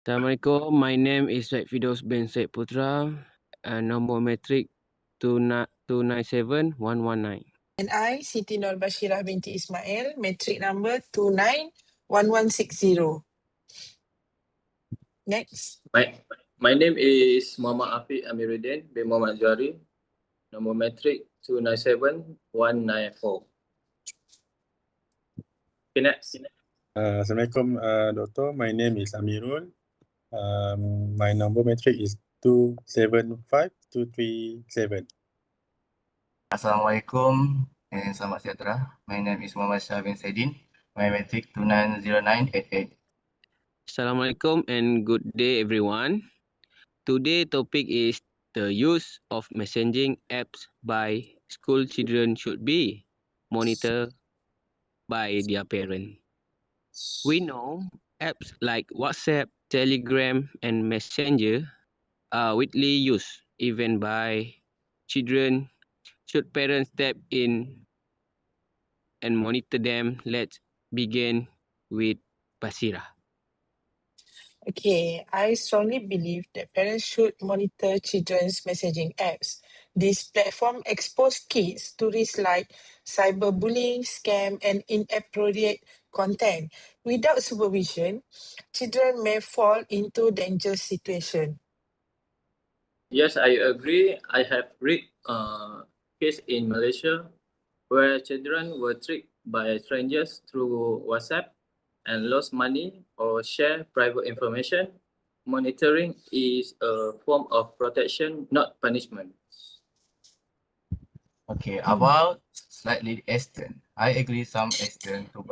Assalamualaikum. My name is Syed Fidos bin Syed Putra. Nombor metrik 297-119. And I, Siti Nur Bashirah binti Ismail, metric number 291160. Next. My name is Muhammad Afiq Amiruddin bin Muhammad Jari. Nombor metrik 297194. Okay, next. Assalamualaikum, Doctor. My name is Amirul. My number metric is 275237. Assalamualaikum and selamat sejahtera. My name is Muhammad Shah bin Saidin. My metric 290988. Assalamualaikum and good day everyone. Today topic is the use of messaging apps by school children should be monitored by their parent. We know apps like WhatsApp, Telegram and Messenger are widely used even by children. Should parents step in and monitor them? Let's begin with Basira. Okay, I strongly believe that parents should monitor children's messaging apps. This platform expose kids to risks like cyberbullying, scam, and inappropriate content. Without supervision, children may fall into dangerous situation. Yes, I agree. I have read case in Malaysia where children were tricked by strangers through WhatsApp and lost money or share private information. Monitoring is a form of protection, not punishment. Okay, about slightly extent. I agree some extent too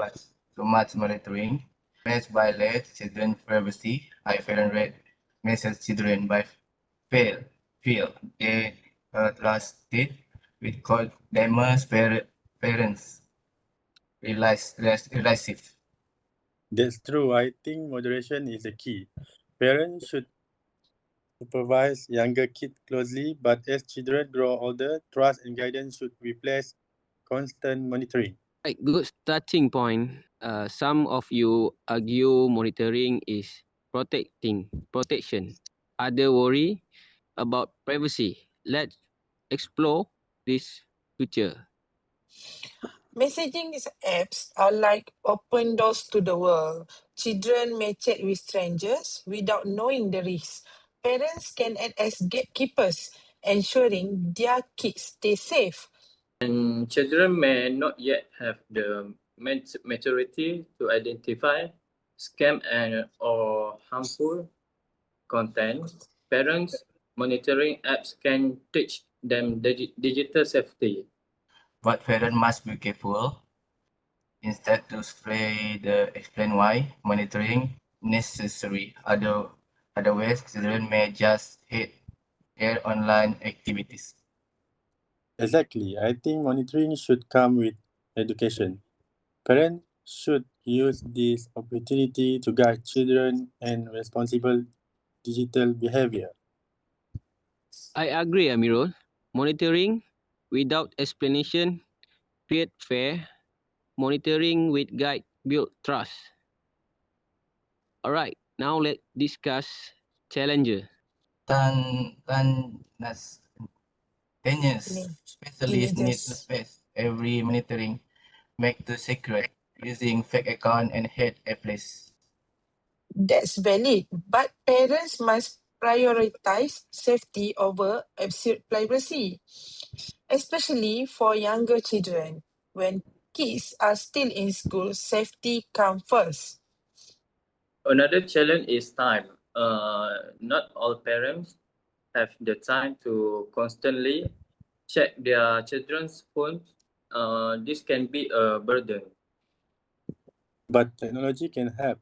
much monitoring. Parents violate children's privacy. I parent rate message children by feel they trusted with called damage parents realize. That's true. I think moderation is the key. Parents should supervise younger kids closely, but as children grow older, trust and guidance should replace constant monitoring. Right, good starting point. Some of you argue monitoring is protection. Others worry about privacy. Let's explore this future. Messaging apps are like open doors to the world. Children may chat with strangers without knowing the risks. Parents can act as gatekeepers, ensuring their kids stay safe. And children may not yet have the maturity to identify scam and or harmful content. Parents monitoring apps can teach them digital safety. But parents must be careful. Instead to explain why monitoring necessary. Otherwise, children may just hate their online activities. Exactly. I think monitoring should come with education. Parents should use this opportunity to guide children and responsible digital behavior. I agree, Amirul. Monitoring without explanation create fear. Monitoring with guide build trust. Alright, now let's discuss challenges. Teenagers especially need to space every monitoring make to secret using fake account and hate a place. That's valid, but parents must prioritize safety over absolute privacy, especially for younger children. When kids are still in school, safety comes first. Another challenge is time. Not all parents have the time to constantly check their children's phones. This can be a burden. But technology can help.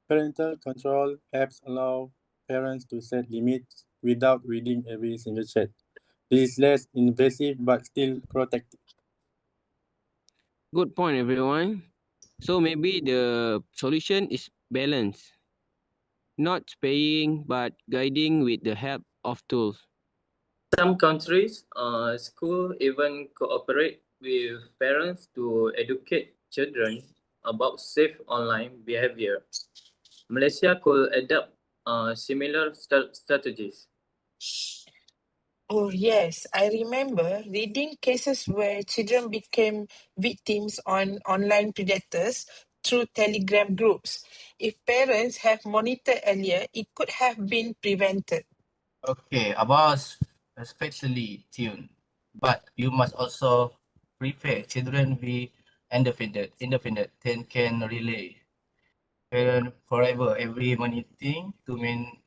Parental control apps allow parents to set limits without reading every single chat. This is less invasive but still protective. Good point, everyone. So maybe the solution is balance. Not spaying, but guiding with the help of tools. Some countries, schools even cooperate with parents to educate children about safe online behavior. Malaysia could adopt similar strategies. Oh, yes. I remember reading cases where children became victims on online predators through Telegram groups. If parents have monitored earlier, it could have been prevented. Okay, about especially tune, but you must also prepare children be independent, then can relay. Parent forever every monitoring to main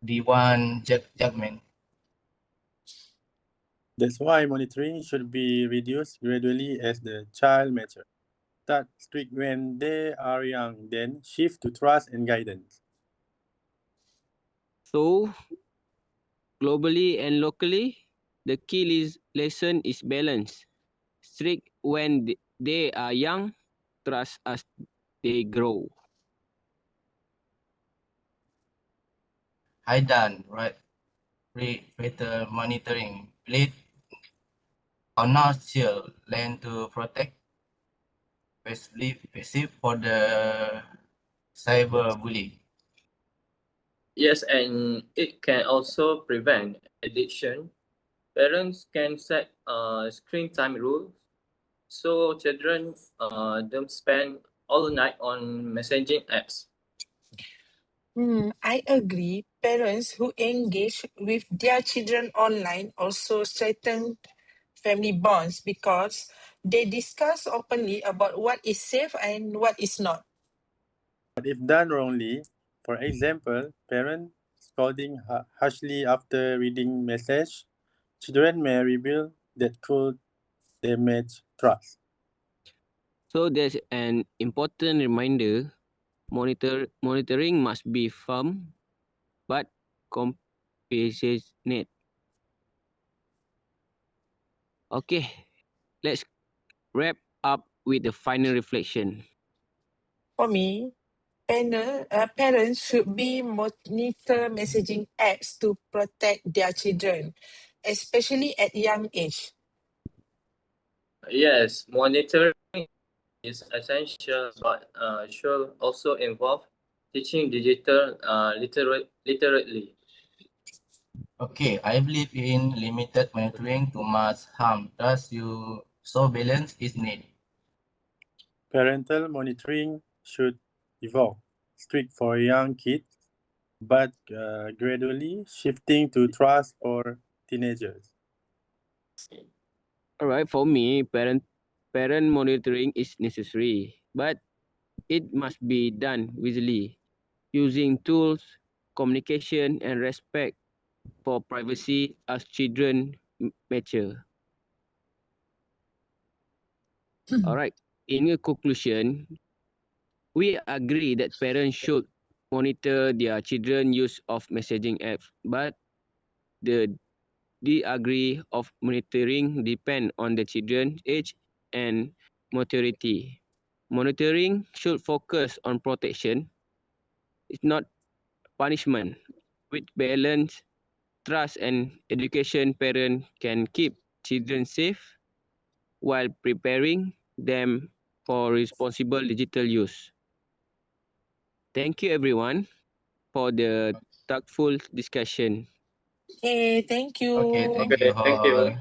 the one judgment. That's why monitoring should be reduced gradually as the child matures. Start strict when they are young, then shift to trust and guidance. So, globally and locally, the key lesson is balance. Strict when they are young, trust as they grow. I done right. Better monitoring. Lead or not still learn to protect passive for the cyberbullying. Yes, and it can also prevent addiction. Parents can set screen time rules so children don't spend all night on messaging apps. I agree. Parents who engage with their children online also strengthen family bonds because they discuss openly about what is safe and what is not. But if done wrongly, for example, parent scolding harshly after reading message, children may reveal that could damage trust. So there's an important reminder, monitoring must be firm but compassionate. Okay, let's wrap up with the final reflection. For me, parents should be monitor messaging apps to protect their children, especially at young age. Yes, monitoring is essential, but should also involve teaching digital literally. Okay, I believe in limited monitoring to much harm. Thus, so balance is needed. Parental monitoring should evolve, strict for young kids, but gradually shifting to trust for teenagers. Alright, for me, parent monitoring is necessary, but it must be done wisely, using tools, communication, and respect for privacy as children mature. Alright, in a conclusion, we agree that parents should monitor their children's use of messaging apps, but the degree of monitoring depend on the children's age and maturity. Monitoring should focus on protection, it's not punishment. With balance, trust, and education, parents can keep children safe while preparing them for responsible digital use. Thank you, everyone, for the thoughtful discussion. Hey, thank Okay, you. thank Okay, you thank you. all.